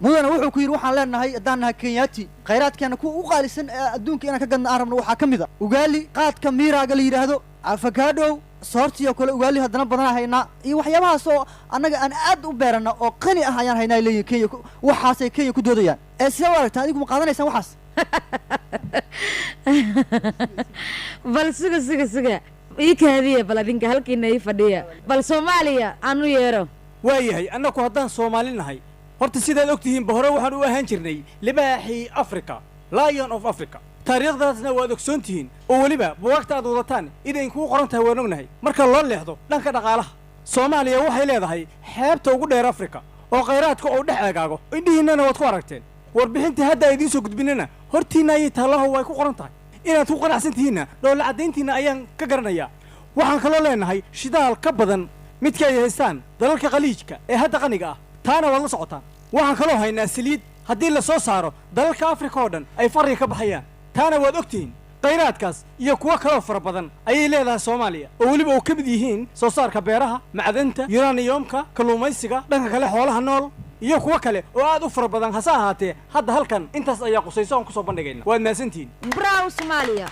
mudana wuxuu ku yiri waxaan leenahay hadaan Kenyaati khayraadkeena ku u qaalisan adduunka inaan ka gadno arabna waxa kamida ugaali qaadka miiraaga la yiraahdo avocado soortiyo kale ugaali hadana badan hayna iyo waxyaabahaas oo anaga aan aad u beerana oo qani ah ayaan haynaa leeyahay Kenya waxaasay Kenya ku doodayaan sida waragta adigu ma qaadanaysan waxaas bal suga iikaadiya bal adinka halkiina ay fadhiya bal Soomaaliya aanu yeero waayahay annagu haddaan Soomaalinahay horta sidaad ogtihiin bahore waxaan u ahaan jirnay libaaxii Africa Lion of Africa taariikhdaasna waad ogsoontihiin oo waliba buugta aad wadataan idin ku qoran tahay waan ognahay marka loo leexdo dhanka dhaqaalaha Soomaaliya waxay leedahay xeebta ugu dheer Africa oo khayraadka oo dhex eegaago indhihiinana waad ku aragteen warbixinta hadda idin soo gudbinana hortiina ay taalaha way ku qoran tahay inaad ku qanacsantihiin dawlad cadeyntiina ayaan ka garanayaa waxaan kaloo leenahay shidaal ka badan midka ay haystaan dalalka qaliijka ee hadda qaniga ah taana wada socotaan waxaan kaloo haynaa saliid haddii la soo saaro dalalka Afrika oo dhan ay fariiq ka baxayaan taana waad ogtihiin khayraadkaas iyo kuwa kale fara badan ayay leedahay Soomaaliya oo waliba oo ka mid yihiin soo saarka beeraha macdanta uraniumka kalluumaysiga dhanka kale xoolaha nool iyo kuwa kale oo aad u fara badan hasa ahaatee hadda halkan intaas ayaa qusayso aan ku soo bandhigayna waad maasantiin bravo Soomaaliya